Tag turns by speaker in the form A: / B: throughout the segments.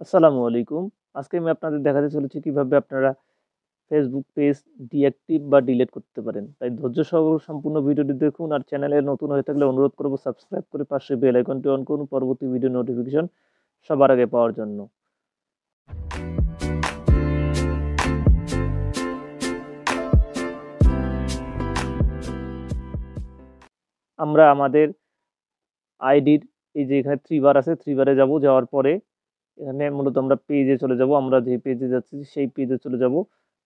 A: আসসালামু আলাইকুম। আজকে আমি আপনাদের দেখাতে চলেছি কিভাবে আপনারা Facebook পেজ ডিঅ্যাক্টিভ বা ডিলিট করতে পারেন। তাই ধৈর্য সহকারে সম্পূর্ণ ভিডিওটি দেখুন আর চ্যানেলে নতুন হয়ে থাকলে অনুরোধ করব সাবস্ক্রাইব করে পাশে বেল আইকনটি অন করুন পরবর্তী ভিডিও নোটিফিকেশন সবার আগে পাওয়ার জন্য। আমরা আমাদের আইডির এই যে এখানে 3 বার আছে 3 বারে যাব, যাওয়ার পরে এখানে মূলত আমরা পেজে চলে যাব। আমরা যে পেজে যাচ্ছি সেই পেজে চলে যাব।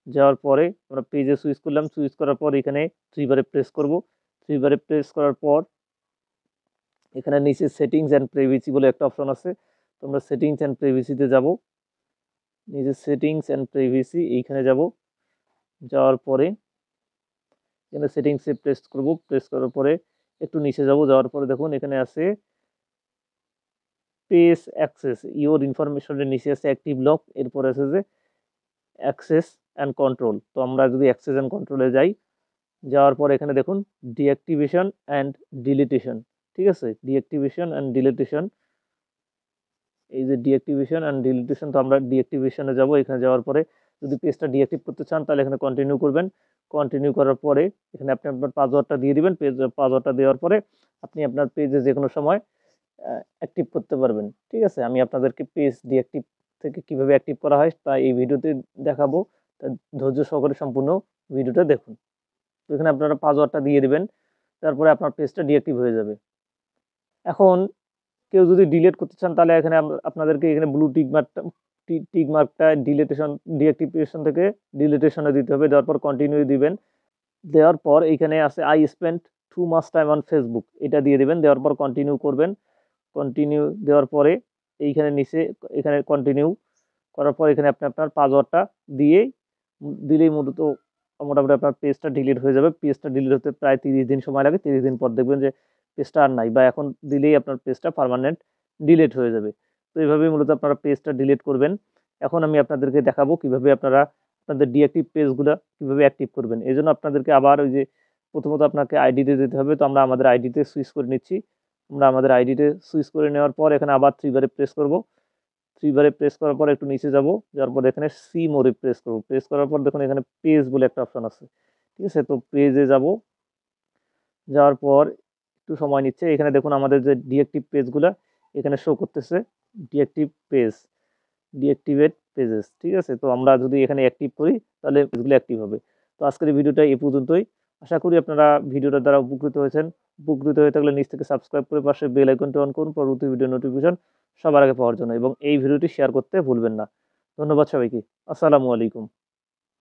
A: যাওয়ার পরে আমরা পেজে সুইচ করলাম। সুইচ করার পর এখানে 3 বারে প্রেস করব। 3 বারে প্রেস করার পর এখানে নিচে সেটিংস অ্যান্ড প্রাইভেসি বলে একটা অপশন আছে। তো আমরা সেটিংস অ্যান্ড প্রাইভেসিতে যাব। নিচে সেটিংস অ্যান্ড প্রাইভেসি এইখানে যাব। যাওয়ার পরে এখানে সেটিংসে প্রেস করব। প্রেস করার পরে একটু নিচে যাব। যাওয়ার পরে দেখুন এখানে আছে পেজ অ্যাক্সেস ইওর ইনফরমেশনের নিচে আছে অ্যাক্টিভ লক, এরপর আছে যে অ্যাক্সেস অ্যান্ড কন্ট্রোল। তো আমরা যদি অ্যাক্সেস অ্যান্ড কন্ট্রোলে যাই, যাওয়ার পর এখানে দেখুন ডিঅ্যাক্টিভেশন অ্যান্ড ডিলিটেশন, ঠিক আছে? ডিঅ্যাক্টিভেশন অ্যান্ড ডিলিটেশন, এই যে ডিঅ্যাক্টিভেশন অ্যান্ড ডিলিটেশন, তো আমরা ডিঅ্যাক্টিভেশনে যাব। এখানে যাওয়ার পরে যদি পেজটা ডিঅ্যাক্টিভ করতে চান তাহলে এখানে কন্টিনিউ করবেন। কন্টিনিউ করার পরে এখানে আপনি আপনার পাসওয়ার্ডটা দিয়ে দিবেন। পাসওয়ার্ডটা দেওয়ার পরে আপনি আপনার পেজে যে কোনো সময় অ্যাক্টিভ করতে পারবেন, ঠিক আছে? আমি আপনাদেরকে পেজ ডিঅ্যাক্টিভ থেকে কিভাবে অ্যাক্টিভ করা হয় তা এই ভিডিওতে দেখাবো। তা ধৈর্য সহকারে সম্পূর্ণ ভিডিওটা দেখুন। তো এখানে আপনারা পাসওয়ার্ডটা দিয়ে দিবেন। তারপরে আপনার পেজটা ডিঅ্যাক্টিভ হয়ে যাবে। এখন কেউ যদি ডিলিট করতে চান তাহলে এখানে আপনাদেরকে এখানে ব্লু টিক মার্কটা ডিঅ্যাক্টিভেশন থেকে ডিলিটেশনে দিতে হবে। দেওয়ার পর কন্টিনিউ দিবেন। দেওয়ার পর এইখানে আছে I spent too much time on Facebook, এটা দিয়ে দিবেন। দেওয়ার পর কন্টিনিউ করবেন। কন্টিনিউ দেওয়ার পরে এইখানে নিচে এখানে কন্টিনিউ করার পর এখানে আপনি আপনার পাসওয়ার্ডটা দিয়ে দিলেই মোটামুটি আপনার পেজটা ডিলিট হয়ে যাবে। পেজটা ডিলিট হতে প্রায় 30 দিন সময় লাগে। 30 দিন পর দেখবেন যে পেজটা আর নাই, বা এখন দিলেই আপনার পেজটা পার্মানেন্ট ডিলিট হয়ে যাবে। তো এইভাবেই মূলত আপনারা পেজটা ডিলিট করবেন। এখন আমি আপনাদেরকে দেখাবো কিভাবে আপনারা আপনাদের ডিঅ্যাক্টিভ পেজগুলা কিভাবে অ্যাক্টিভ করবেন। এজন্য আপনাদেরকে আবার ওই যে প্রথমত আপনাকে আইডিতে যেতে হবে। তো আমরা আমাদের আইডিতে সুইচ করে নিচ্ছি। আমরা আমাদের আইডিতে সুইচ করে নেওয়ার পর এখানে আবার 3 বারে প্রেস করব। 3 বারে প্রেস করার পর একটু নিচে যাব। যাওয়ার পর এখানে সি মোরে প্রেস করব। প্রেস করার পর দেখুন এখানে পেজ বলে একটা অপশন আছে। ঠিক আছে? তো পেজে যাব। যাওয়ার পর একটু সময় নিচ্ছে। এখানে দেখুন আমাদের যে ডিঅ্যাক্টিভ পেজগুলা এখানে শো করতেছে। ডিঅ্যাক্টিভ পেজ, ডিঅ্যাক্টিভেট পেজেস, ঠিক আছে? তো আমরা যদি এখানে অ্যাক্টিভ করি তাহলে পেজগুলো অ্যাক্টিভ হবে। তো আজকের এই ভিডিওটা এই পর্যন্তই। আশা করি আপনারা ভিডিওটার দ্বারা উপকৃত হয়েছেন। উপকৃত হয়ে থাকলে নিচ থেকে সাবস্ক্রাইব করে পাশে বেল আইকনটি অন করুন পরবর্তী ভিডিও নোটিফিকেশন সবার আগে পাওয়ার জন্য, এবং এই ভিডিওটি শেয়ার করতে ভুলবেন না। ধন্যবাদ সবাইকে। আসসালামু আলাইকুম।